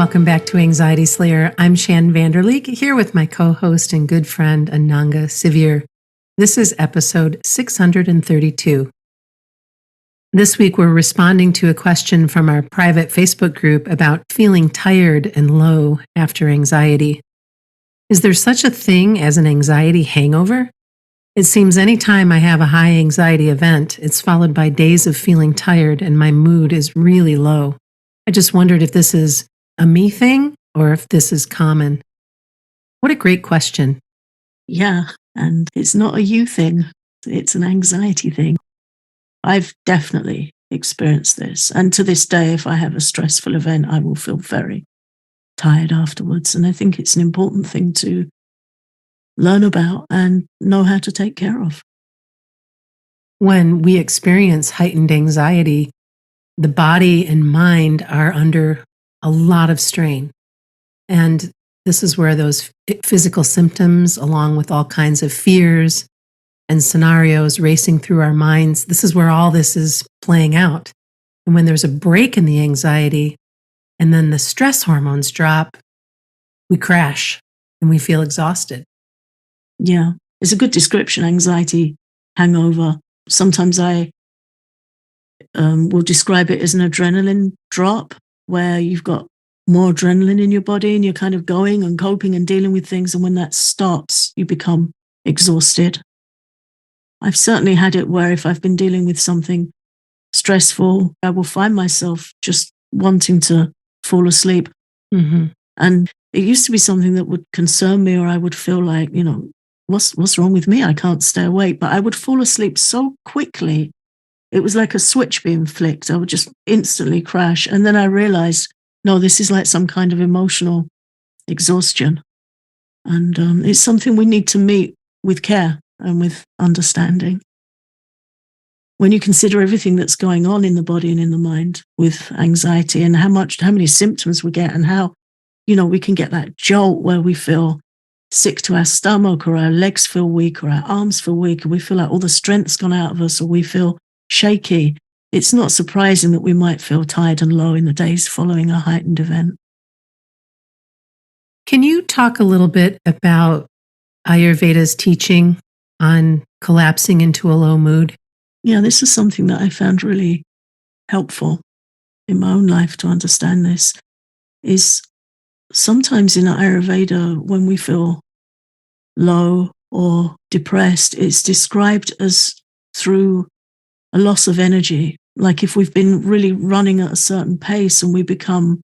Welcome back to Anxiety Slayer. I'm Shan Vanderleek, here with my co-host and good friend Ananga Sivir. This is episode 632. This week we're responding to a question from our private Facebook group about feeling tired and low after anxiety. Is there such a thing as an anxiety hangover? It seems any time I have a high anxiety event, it's followed by days of feeling tired and my mood is really low. I just wondered if this is a me thing or if this is common. What a great question. Yeah, and it's not a you thing, it's an anxiety thing. I've definitely experienced this. And to this day, if I have a stressful event, I will feel very tired afterwards. And I think it's an important thing to learn about and know how to take care of. When we experience heightened anxiety, the body and mind are under a lot of strain. And this is where those physical symptoms, along with all kinds of fears and scenarios racing through our minds, this is where all this is playing out. And when there's a break in the anxiety and then the stress hormones drop, we crash and we feel exhausted. Yeah, it's a good description, anxiety hangover. Sometimes I will describe it as an adrenaline drop, where you've got more adrenaline in your body and you're kind of going and coping and dealing with things. And when that stops, you become exhausted. I've certainly had it where if I've been dealing with something stressful, I will find myself just wanting to fall asleep. Mm-hmm. And it used to be something that would concern me, or I would feel like, what's wrong with me? I can't stay awake. But I would fall asleep so quickly. It was like a switch being flicked. I would just instantly crash. And then I realized, no, this is like some kind of emotional exhaustion. And it's something we need to meet with care and with understanding. When you consider everything that's going on in the body and in the mind with anxiety, and how many symptoms we get, and how, we can get that jolt where we feel sick to our stomach, or our legs feel weak, or our arms feel weak, and we feel like all the strength's gone out of us, or we feel shaky. It's not surprising that we might feel tired and low in the days following a heightened event. Can you talk a little bit about Ayurveda's teaching on collapsing into a low mood? Yeah, this is something that I found really helpful in my own life to understand. This is sometimes in Ayurveda, when we feel low or depressed, it's described as through a loss of energy. Like if we've been really running at a certain pace and we become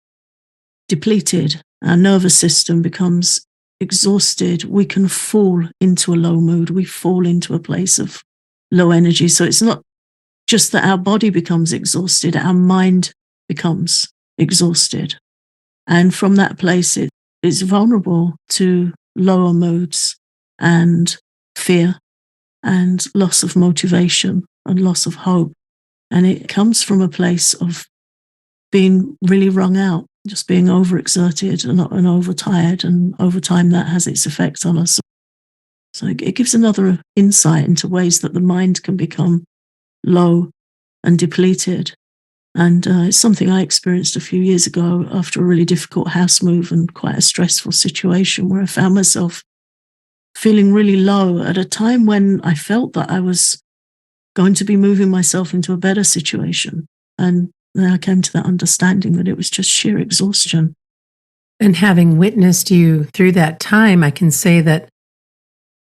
depleted, our nervous system becomes exhausted, we can fall into a low mood. We fall into a place of low energy. So it's not just that our body becomes exhausted, our mind becomes exhausted. And from that place, it is vulnerable to lower moods and fear and loss of motivation and loss of hope. And it comes from a place of being really wrung out, just being overexerted and overtired. And over time, that has its effect on us. So it gives another insight into ways that the mind can become low and depleted. And it's something I experienced a few years ago after a really difficult house move and quite a stressful situation, where I found myself feeling really low at a time when I felt that I was going to be moving myself into a better situation. And then I came to that understanding that it was just sheer exhaustion. And having witnessed you through that time, I can say that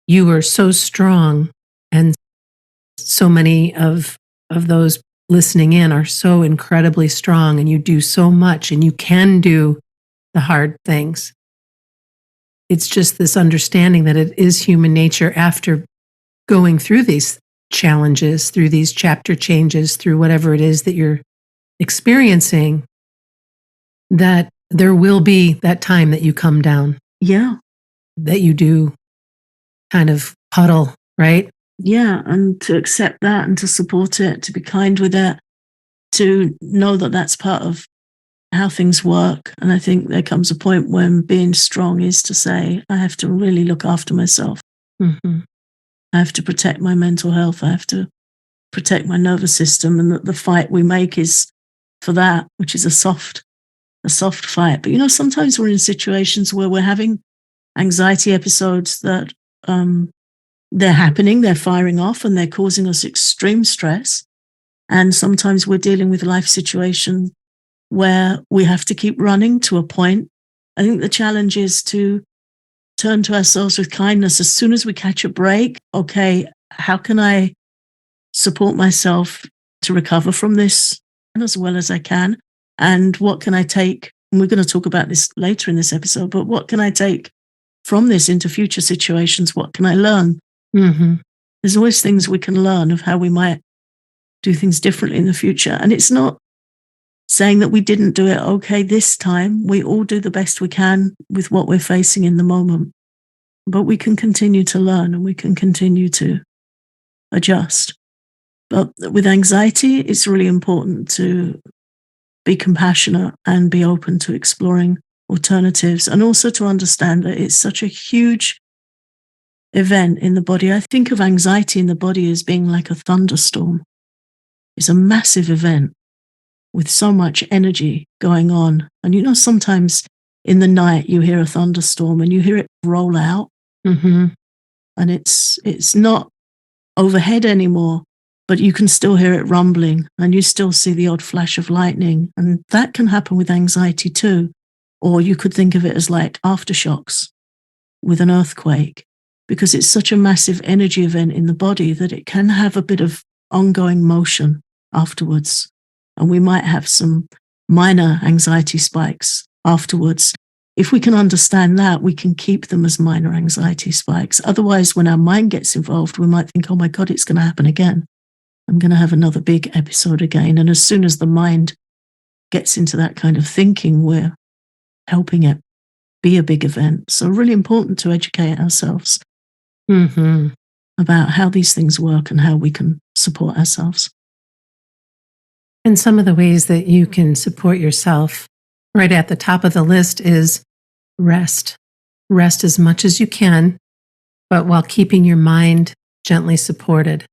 you were so strong, and so many of those listening in are so incredibly strong, and you do so much, and you can do the hard things. It's just this understanding that it is human nature, after going through these challenges, through these chapter changes, through whatever it is that you're experiencing, that there will be that time that you come down. Yeah. That you do kind of puddle, right? Yeah, and to accept that and to support it, to be kind with it, to know that that's part of how things work. And I think there comes a point when being strong is to say, I have to really look after myself. Mm-hmm. I have to protect my mental health. I have to protect my nervous system, and that the fight we make is for that, which is a soft a soft fight. But, sometimes we're in situations where we're having anxiety episodes that they're happening, they're firing off, and they're causing us extreme stress. And sometimes we're dealing with a life situation where we have to keep running to a point. I think the challenge is to turn to ourselves with kindness as soon as we catch a break. Okay, how can I support myself to recover from this as well as I can? And what can I take? And we're going to talk about this later in this episode, but what can I take from this into future situations? What can I learn? Mm-hmm. There's always things we can learn of how we might do things differently in the future. And it's not saying that we didn't do it okay this time. We all do the best we can with what we're facing in the moment. But we can continue to learn and we can continue to adjust. But with anxiety, it's really important to be compassionate and be open to exploring alternatives, and also to understand that it's such a huge event in the body. I think of anxiety in the body as being like a thunderstorm. It's a massive event with so much energy going on. And sometimes in the night you hear a thunderstorm and you hear it roll out. Mm-hmm. And it's not overhead anymore, but you can still hear it rumbling and you still see the odd flash of lightning. And that can happen with anxiety too. Or you could think of it as like aftershocks with an earthquake, because it's such a massive energy event in the body that it can have a bit of ongoing motion afterwards. And we might have some minor anxiety spikes afterwards. If we can understand that, we can keep them as minor anxiety spikes. Otherwise, when our mind gets involved, we might think, oh my God, it's going to happen again. I'm going to have another big episode again. And as soon as the mind gets into that kind of thinking, we're helping it be a big event. So really important to educate ourselves about how these things work and how we can support ourselves. And some of the ways that you can support yourself, right at the top of the list, is rest. Rest as much as you can, but while keeping your mind gently supported.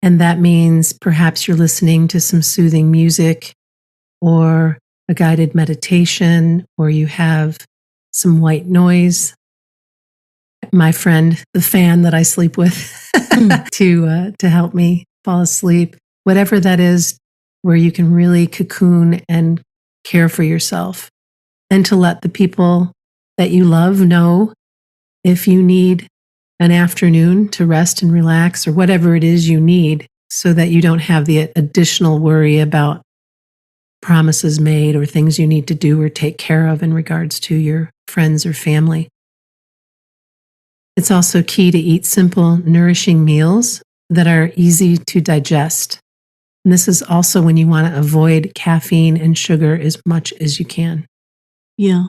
And that means perhaps you're listening to some soothing music or a guided meditation, or you have some white noise. My friend, the fan that I sleep with to help me fall asleep, whatever that is, where you can really cocoon and care for yourself, and to let the people that you love know if you need an afternoon to rest and relax, or whatever it is you need, so that you don't have the additional worry about promises made or things you need to do or take care of in regards to your friends or family. It's also key to eat simple, nourishing meals that are easy to digest. And this is also when you want to avoid caffeine and sugar as much as you can. Yeah.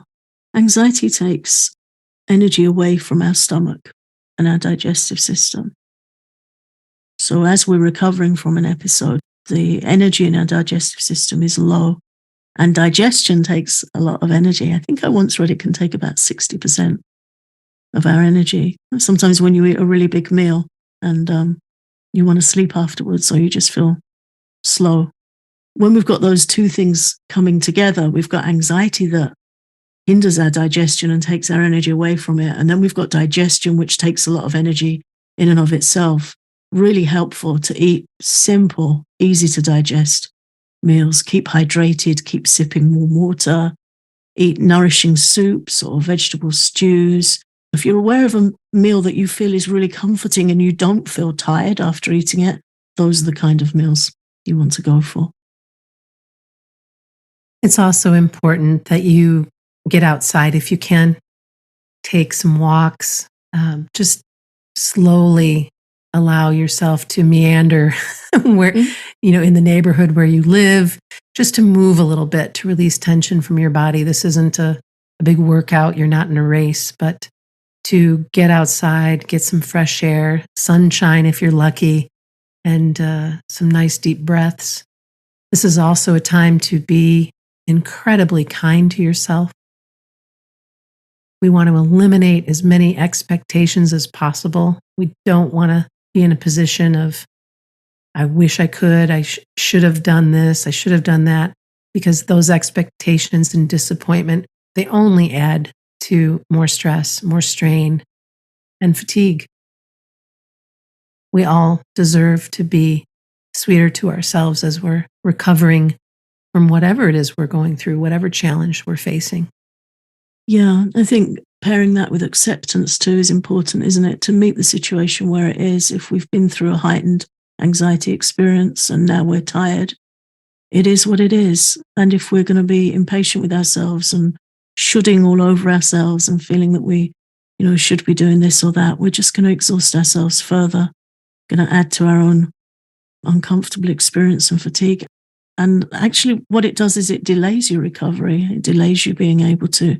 Anxiety takes energy away from our stomach and our digestive system. So as we're recovering from an episode, the energy in our digestive system is low, and digestion takes a lot of energy. I think I once read it can take about 60% of our energy. Sometimes when you eat a really big meal and you want to sleep afterwards, or you just feel slow. When we've got those two things coming together, we've got anxiety that hinders our digestion and takes our energy away from it. And then we've got digestion, which takes a lot of energy in and of itself. Really helpful to eat simple, easy to digest meals. Keep hydrated, keep sipping warm water, eat nourishing soups or vegetable stews. If you're aware of a meal that you feel is really comforting and you don't feel tired after eating it, those are the kind of meals you want to go for. It's also important that you get outside if you can. Take some walks. Just slowly allow yourself to meander where, in the neighborhood where you live, just to move a little bit to release tension from your body. This isn't a big workout. You're not in a race, but to get outside, get some fresh air, sunshine if you're lucky, and some nice deep breaths. This is also a time to be incredibly kind to yourself. We want to eliminate as many expectations as possible. We don't want to be in a position of, I wish I could, I should have done this, I should have done that. because those expectations and disappointment, they only add to more stress, more strain, and fatigue. We all deserve to be sweeter to ourselves as we're recovering from whatever it is we're going through, whatever challenge we're facing. Yeah, I think pairing that with acceptance too is important, isn't it? To meet the situation where it is. If we've been through a heightened anxiety experience and now we're tired, it is what it is. And if we're going to be impatient with ourselves and shoulding all over ourselves and feeling that we, should be doing this or that, we're just going to exhaust ourselves further, going to add to our own uncomfortable experience and fatigue. And actually, what it does is it delays your recovery. It delays you being able to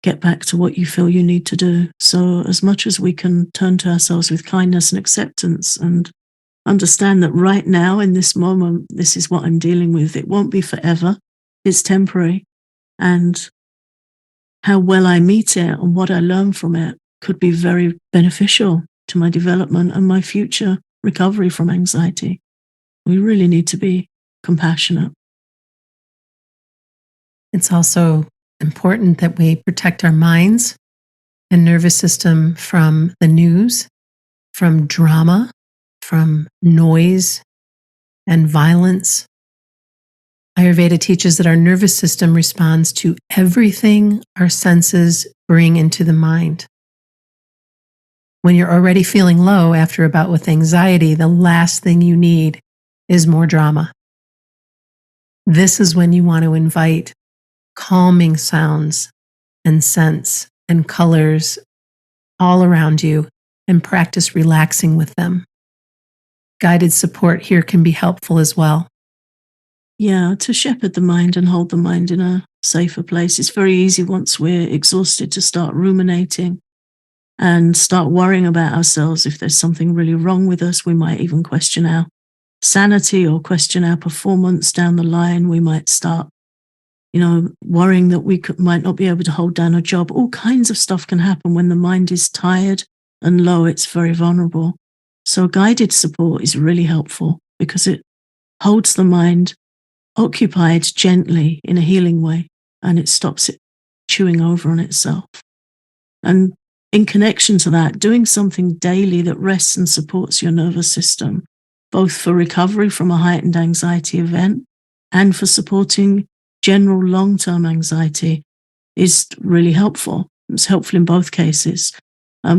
get back to what you feel you need to do. So as much as we can turn to ourselves with kindness and acceptance and understand that right now in this moment, this is what I'm dealing with. It won't be forever. It's temporary. And how well I meet it and what I learn from it could be very beneficial to my development and my future recovery from anxiety. We really need to be compassionate. It's also important that we protect our minds and nervous system from the news, from drama, from noise and violence. Ayurveda teaches that our nervous system responds to everything our senses bring into the mind. When you're already feeling low after a bout with anxiety, the last thing you need is more drama. This is when you want to invite calming sounds and scents and colors all around you and practice relaxing with them. Guided support here can be helpful as well. Yeah, to shepherd the mind and hold the mind in a safer place. It's very easy once we're exhausted to start ruminating and start worrying about ourselves. If there's something really wrong with us, we might even question our sanity or question our performance down the line. We might start, worrying that we might not be able to hold down a job. All kinds of stuff can happen when the mind is tired and low. It's very vulnerable. So guided support is really helpful because it holds the mind occupied gently in a healing way, and it stops it chewing over on itself. And in connection to that, doing something daily that rests and supports your nervous system, both for recovery from a heightened anxiety event and for supporting general long-term anxiety, is really helpful. It's helpful in both cases.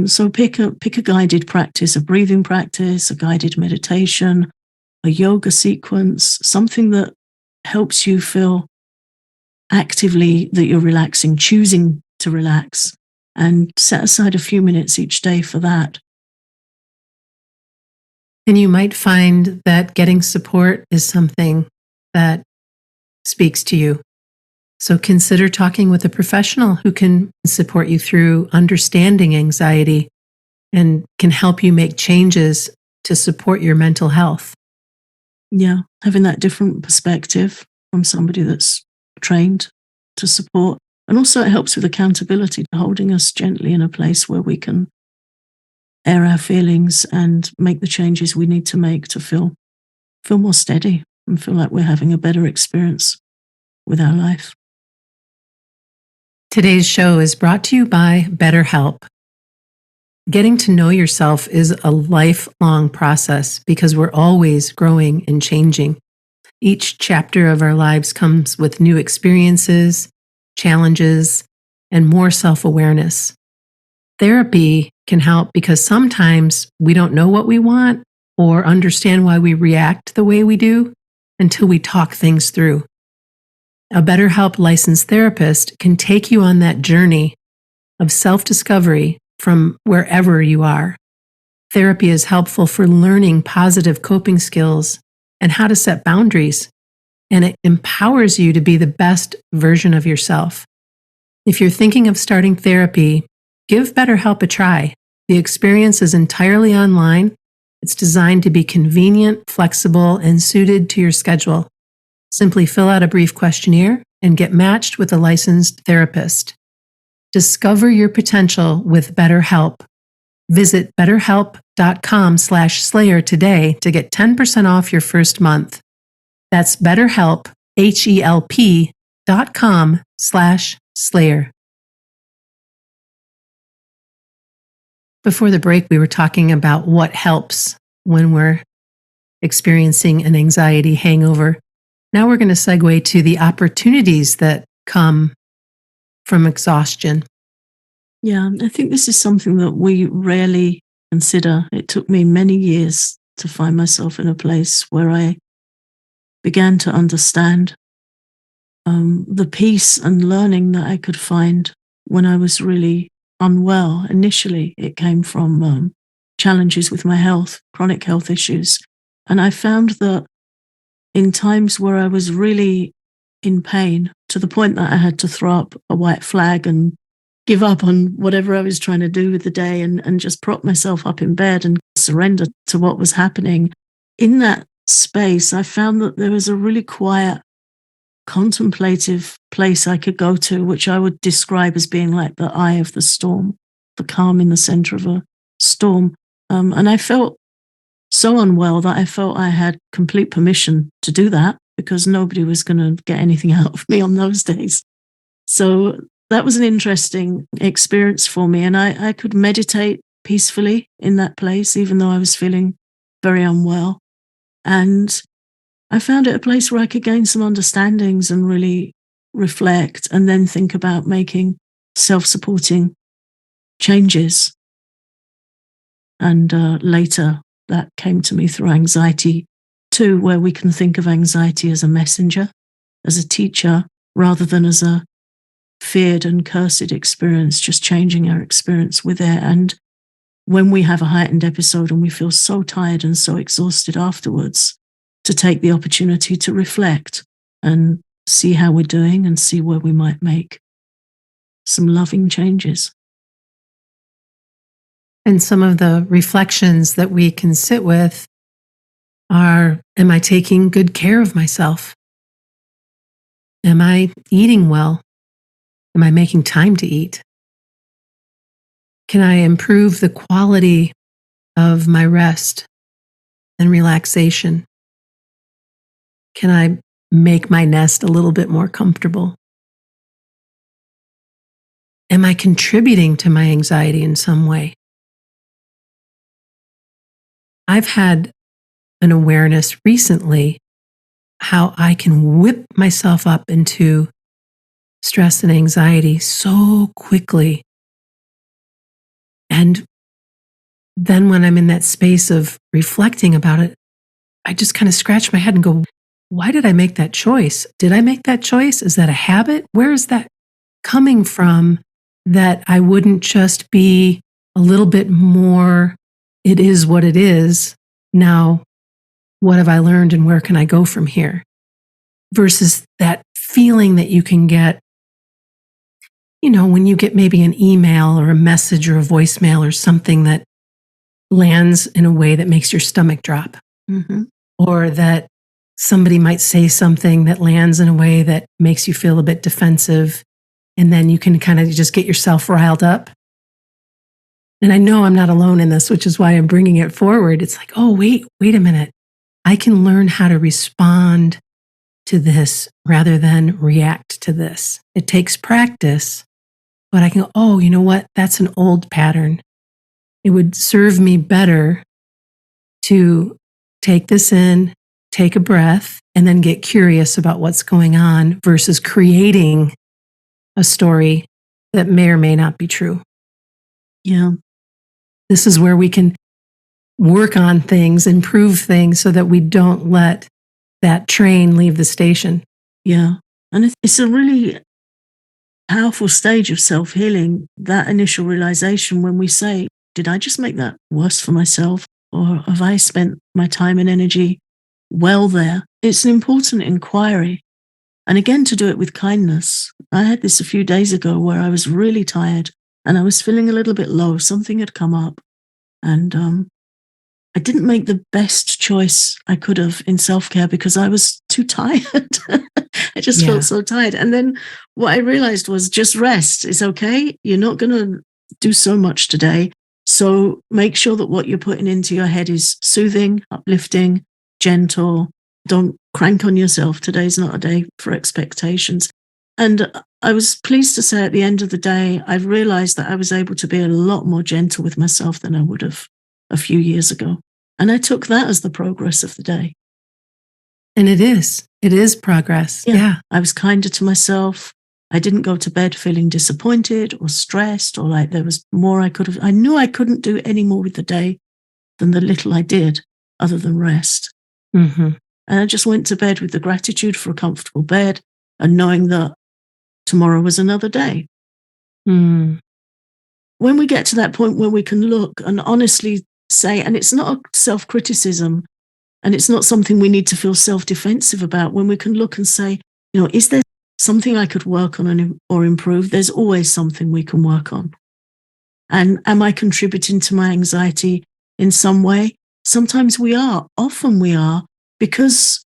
So pick a guided practice, a breathing practice, a guided meditation, a yoga sequence, something that helps you feel actively that you're relaxing, choosing to relax, and set aside a few minutes each day for that. And you might find that getting support is something that speaks to you. So consider talking with a professional who can support you through understanding anxiety and can help you make changes to support your mental health. Yeah, having that different perspective from somebody that's trained to support. And also it helps with accountability, holding us gently in a place where we can air our feelings and make the changes we need to make to feel more steady and feel like we're having a better experience with our life. Today's show is brought to you by BetterHelp. Getting to know yourself is a lifelong process because we're always growing and changing. Each chapter of our lives comes with new experiences, challenges, and more self-awareness. Therapy can help because sometimes we don't know what we want or understand why we react the way we do until we talk things through. A BetterHelp licensed therapist can take you on that journey of self-discovery from wherever you are. Therapy is helpful for learning positive coping skills and how to set boundaries, and it empowers you to be the best version of yourself. If you're thinking of starting therapy, give BetterHelp a try. The experience is entirely online. It's designed to be convenient, flexible, and suited to your schedule. Simply fill out a brief questionnaire and get matched with a licensed therapist. Discover your potential with BetterHelp. Visit betterhelp.com/slayer today to get 10% off your first month. That's BetterHelp, BetterHelp.com/Slayer. Before the break, we were talking about what helps when we're experiencing an anxiety hangover. Now we're going to segue to the opportunities that come from exhaustion. Yeah, I think this is something that we rarely consider. It took me many years to find myself in a place where I began to understand the peace and learning that I could find when I was really unwell. Initially, it came from challenges with my health, chronic health issues. And I found that in times where I was really in pain, to the point that I had to throw up a white flag and give up on whatever I was trying to do with the day and just prop myself up in bed and surrender to what was happening. In that space, I found that there was a really quiet, contemplative place I could go to, which I would describe as being like the eye of the storm, the calm in the center of a storm. And I felt so unwell that I felt I had complete permission to do that because nobody was going to get anything out of me on those days. So that was an interesting experience for me. And I could meditate peacefully in that place, even though I was feeling very unwell. And I found it a place where I could gain some understandings and really reflect and then think about making self-supporting changes. And later that came to me through anxiety too, where we can think of anxiety as a messenger, as a teacher, rather than as a feared and cursed experience, just changing our experience with it. And when we have a heightened episode and we feel so tired and so exhausted afterwards, to take the opportunity to reflect and see how we're doing and see where we might make some loving changes. And some of the reflections that we can sit with are, am I taking good care of myself? Am I eating well? Am I making time to eat? Can I improve the quality of my rest and relaxation? Can I make my nest a little bit more comfortable? Am I contributing to my anxiety in some way? I've had an awareness recently how I can whip myself up into stress and anxiety so quickly. And then when I'm in that space of reflecting about it, I just kind of scratch my head and go, why did I make that choice? Did I make that choice? Is that a habit? Where is that coming from that I wouldn't just be a little bit more, it is what it is. Now, what have I learned and where can I go from here? Versus that feeling that you can get, when you get maybe an email or a message or a voicemail or something that lands in a way that makes your stomach drop. Mm-hmm. Or that somebody might say something that lands in a way that makes you feel a bit defensive. And then you can kind of just get yourself riled up. And I know I'm not alone in this, which is why I'm bringing it forward. It's like, oh, wait a minute. I can learn how to respond to this rather than react to this. It takes practice, but I can go, oh, you know what? That's an old pattern. It would serve me better to take this in, take a breath, and then get curious about what's going on versus creating a story that may or may not be true. Yeah. This is where we can work on things, improve things so that we don't let that train leave the station. Yeah. And it's a really powerful stage of self-healing, that initial realization when we say, did I just make that worse for myself? Or have I spent my time and energy well there? It's an important inquiry. And again, to do it with kindness. I had this a few days ago where I was really tired and I was feeling a little bit low. Something had come up and I didn't make the best choice I could have in self-care because I was too tired. I just felt so tired. And then what I realized was just rest. It's okay. You're not going to do so much today. So make sure that what you're putting into your head is soothing, uplifting, gentle, Don't crank on yourself. Today's not a day for expectations. And I was pleased to say at the end of the day, I realized that I was able to be a lot more gentle with myself than I would have a few years ago. And I took that as the progress of the day. And it is progress. Yeah. I was kinder to myself. I didn't go to bed feeling disappointed or stressed or like there was more I could have. I knew I couldn't do any more with the day than the little I did other than rest. Mm-hmm. And I just went to bed with the gratitude for a comfortable bed and knowing that tomorrow was another day. Mm. When we get to that point where we can look and honestly say, and it's not a self-criticism and it's not something we need to feel self-defensive about, when we can look and say, is there something I could work on or improve? There's always something we can work on. And am I contributing to my anxiety in some way? Sometimes we are, often we are, because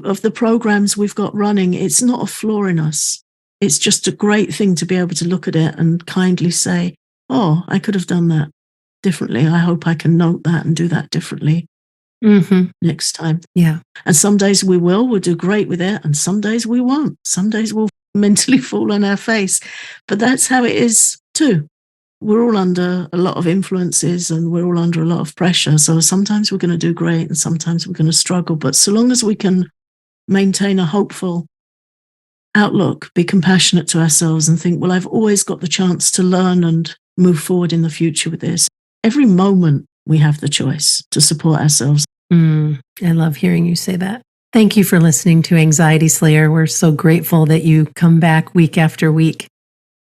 of the programs we've got running. It's not a flaw in us. It's just a great thing to be able to look at it and kindly say, oh, I could have done that differently. I hope I can note that and do that differently next time. Yeah. And some days we'll do great with it. And some days we won't. Some days we'll mentally fall on our face. But that's how it is too. We're all under a lot of influences and we're all under a lot of pressure. So sometimes we're going to do great and sometimes we're going to struggle. But so long as we can maintain a hopeful outlook, be compassionate to ourselves and think, well, I've always got the chance to learn and move forward in the future with this. Every moment we have the choice to support ourselves. I love hearing you say that. Thank you for listening to Anxiety Slayer. We're so grateful that you come back week after week.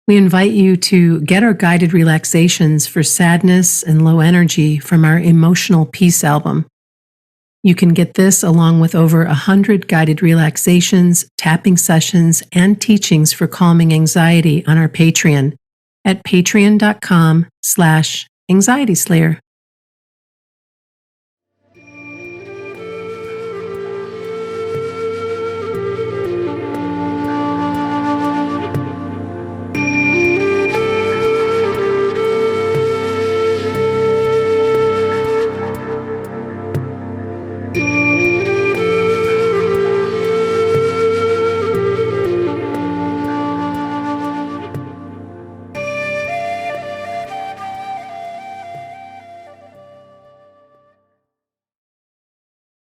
We invite you to get our guided relaxations for sadness and low energy from our Emotional Peace album. You can get this along with over 100 guided relaxations, tapping sessions, and teachings for calming anxiety on our Patreon at patreon.com/anxietyslayer.